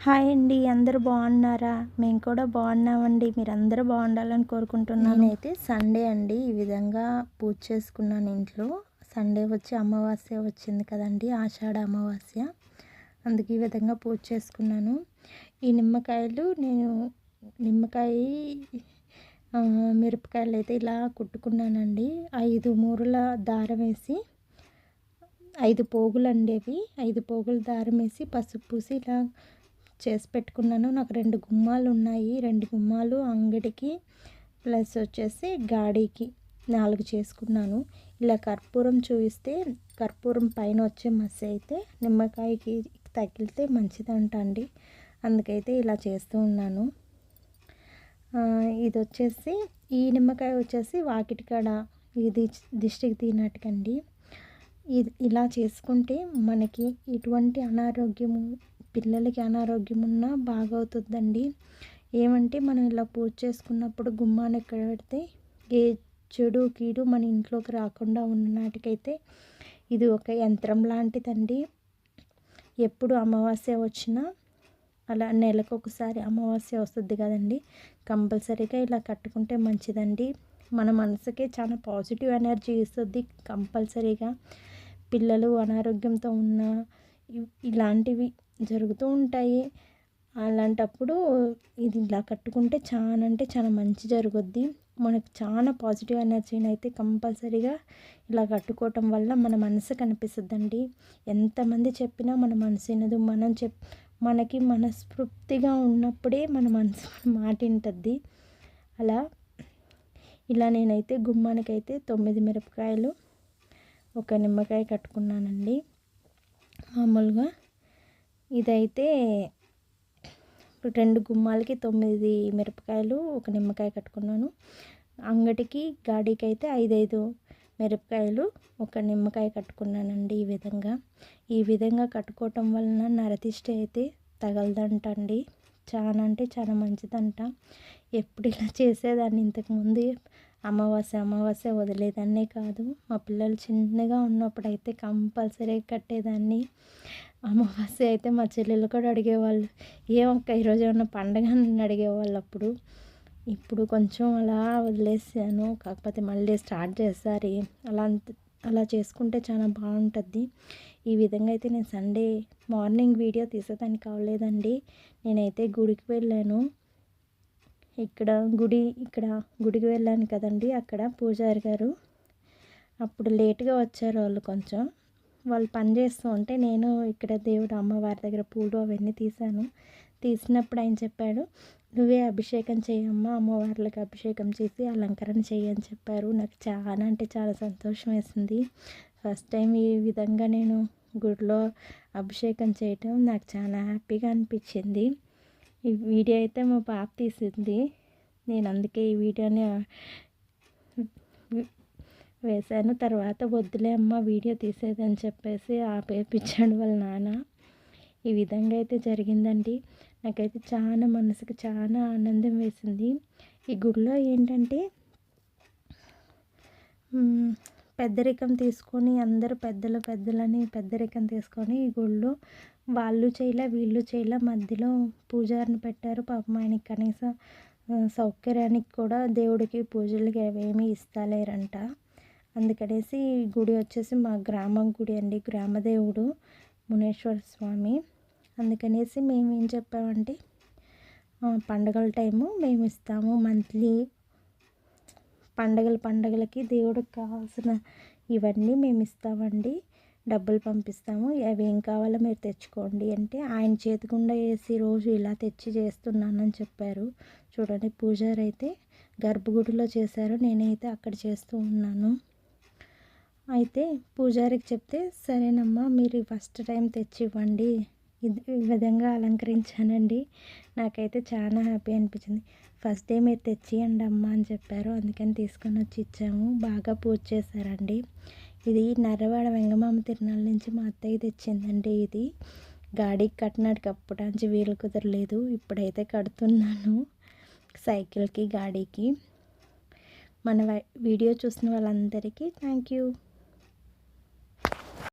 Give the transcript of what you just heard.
Hi అండి, అందరూ బాగున్నారా? మేము కూడా బాగున్నామండి. మీరందరూ బాగుండాలని కోరుకుంటున్నాను. నేనైతే సండే అండి ఈ విధంగా పూజ చేసుకున్నాను ఇంట్లో. సండే వచ్చి అమావాస్య వచ్చింది కదండి, ఆషాఢ అమావాస్య. అందుకే ఈ విధంగా పూజ చేసుకున్నాను. ఈ నిమ్మకాయలు నేను మిరపకాయలు అయితే ఇలా కుట్టుకున్నానండి. 5 మూరల దారం వేసి, 5 పోగులు అండి అవి. 5 పోగులు దారం వేసి పసుపు పూసి ఇలా చేసి పెట్టుకున్నాను. నాకు 2 గుమ్మాలు ఉన్నాయి. 2 గుమ్మాలు అంగడికి ప్లస్ వచ్చేసి గాడికి 4 చేసుకున్నాను. ఇలా కర్పూరం చూపిస్తే కర్పూరం పైన వచ్చే మసి అయితే నిమ్మకాయకి తగిలితే మంచిదంట అండి. అందుకైతే ఇలా చేస్తూ ఉన్నాను. ఇది వచ్చేసి ఈ నిమ్మకాయ వచ్చేసి వాకిటికాడ ఇది దిష్టికి తీనట్టుకండి. ఇది ఇలా చేసుకుంటే మనకి ఎటువంటి అనారోగ్యము, పిల్లలకి అనారోగ్యం ఉన్నా బాగవుతుందండి. ఏమంటే మనం ఇలా పూజ చేసుకున్నప్పుడు గుమ్మాన్ని ఎక్కడ పెడితే ఏ చెడు కీడు మన ఇంట్లోకి రాకుండా ఉన్ననాటికైతే ఇది ఒక యంత్రం లాంటిదండి. ఎప్పుడు అమావాస్య వచ్చినా అలా నెలకొకసారి అమావాస్య వస్తుంది కదండి, కంపల్సరీగా ఇలా కట్టుకుంటే మంచిదండి. మన మనసుకే చాలా పాజిటివ్ ఎనర్జీ ఇస్తుంది కంపల్సరీగా. పిల్లలు అనారోగ్యంతో ఉన్న ఇలాంటివి జరుగుతూ ఉంటాయి. అలాంటప్పుడు ఇది ఇలా కట్టుకుంటే చాలా అంటే చాలా మంచి జరుగుద్ది. మనకు చాలా పాజిటివ్ ఎనర్జీని అయితే కంపల్సరీగా ఇలా కట్టుకోవటం వల్ల మన మనసు కనిపిస్తుందండి. ఎంతమంది చెప్పినా మన మనసు వినదు. మనకి మనస్ఫూర్తిగా ఉన్నప్పుడే మన మనసు మాట వింటుంది. ఇలా నేనైతే గుమ్మానికైతే 9 మిరపకాయలు, 1 నిమ్మకాయ కట్టుకున్నానండి. మామూలుగా ఇదైతే 2 గుమ్మాలకి 9 మిరపకాయలు, 1 నిమ్మకాయ కట్టుకున్నాను. అంగటికి గాడికి అయితే 5 మిరపకాయలు, 1 నిమ్మకాయ కట్టుకున్నానండి. ఈ విధంగా కట్టుకోవటం వలన నరదిష్టి అయితే తగలదంట అండి. చాలా అంటే చాలా మంచిదంట. ఎప్పుడు ఇలా చేసేదాన్ని ఇంతకుముందు. అమావాస్య వదిలేదాన్నే కాదు. మా పిల్లలు చిన్నగా ఉన్నప్పుడు అయితే కంపల్సరీ కట్టేదాన్ని. అమావాస్య అయితే మా చెల్లెలు కూడా అడిగేవాళ్ళు, ఏమక్క ఈరోజు ఏమన్నా పండగ అని అడిగేవాళ్ళు అప్పుడు. ఇప్పుడు కొంచెం అలా వదిలేసాను. కాకపోతే మళ్ళీ స్టార్ట్ చేస్తారు. అలా చేసుకుంటే చాలా బాగుంటుంది. ఈ విధంగా అయితే నేను సండే మార్నింగ్ వీడియో తీసేదానికి అవ్వలేదండి. నేనైతే గుడికి వెళ్ళాను. ఇక్కడ గుడికి వెళ్ళాను కదండి. అక్కడ పూజారి గారు అప్పుడు లేట్గా వచ్చారు. వాళ్ళు పని చేస్తూ ఉంటే నేను ఇక్కడ దేవుడు అమ్మవారి దగ్గర పూలు అవన్నీ తీసినప్పుడు ఆయన చెప్పాడు, నువ్వే అభిషేకం చేయమ్మా, అమ్మవార్లకు అభిషేకం చేసి అలంకరణ చేయని చెప్పారు. నాకు చాలా అంటే చాలా సంతోషం వేసింది. ఫస్ట్ టైం ఈ విధంగా నేను గుడిలో అభిషేకం చేయటం నాకు చాలా హ్యాపీగా అనిపించింది. ఈ వీడియో అయితే మా పాప తీసింది. నేను అందుకే ఈ వీడియోని వేశాను. తర్వాత వద్దులే అమ్మ వీడియో తీసేదని చెప్పేసి ఆపేపించాడు వాళ్ళ నాన్న. ఈ విధంగా అయితే జరిగిందండి. నాకైతే చాలా మనసుకు చాలా ఆనందం వేసింది. ఈ గుడిలో ఏంటంటే పెద్దరికం తీసుకొని అందరూ పెద్దలని పెద్దరికం తీసుకొని ఈ గుడిలో వాళ్ళు చేయలే వీళ్ళు చేయలే, మధ్యలో పూజారిని పెట్టారు. పాపం ఆయనకి కనీసం సౌకర్యానికి కూడా దేవుడికి పూజలకి అవేమీ ఇస్తలేరంట. అందుకనేసి గుడి వచ్చేసి మా గ్రామం గుడి అండి, గ్రామదేవుడు మునేశ్వర స్వామి. అందుకనేసి మేము ఏం చెప్పామంటే పండగల టైము మేము ఇస్తాము. మంత్లీ పండగలకి దేవుడికి కావాల్సిన ఇవన్నీ మేము ఇస్తామండి, డబ్బులు పంపిస్తాము. అవి ఏం కావాలో మీరు తెచ్చుకోండి అంటే ఆయన చేతికుండా వేసి రోజు ఇలా తెచ్చి చేస్తున్నానని చెప్పారు. చూడండి, పూజారి అయితే గర్భగుడిలో చేశారు, నేనైతే అక్కడ చేస్తూ ఉన్నాను. అయితే పూజారికి చెప్తే సరేనమ్మా మీరు ఫస్ట్ టైం తెచ్చి ఇవ్వండి, ఈ విధంగా అలంకరించానండి. నాకైతే చాలా హ్యాపీ అనిపించింది. ఫస్ట్ డే మీరు తెచ్చియండి అమ్మ అని చెప్పారు. అందుకని తీసుకొని వచ్చి ఇచ్చాము. బాగా పూజ చేశారండి. ఇది నర్రవాడ వెంగమామ తిరునాళ్ళ నుంచి మా అత్తయ్య తెచ్చిందండి. ఇది గాడికి కట్టినాటికి అప్పటించి వీలు కుదరలేదు. ఇప్పుడైతే కడుతున్నాను సైకిల్కి గాడికి. మన వీడియో చూసిన వాళ్ళందరికీ థ్యాంక్ యూ.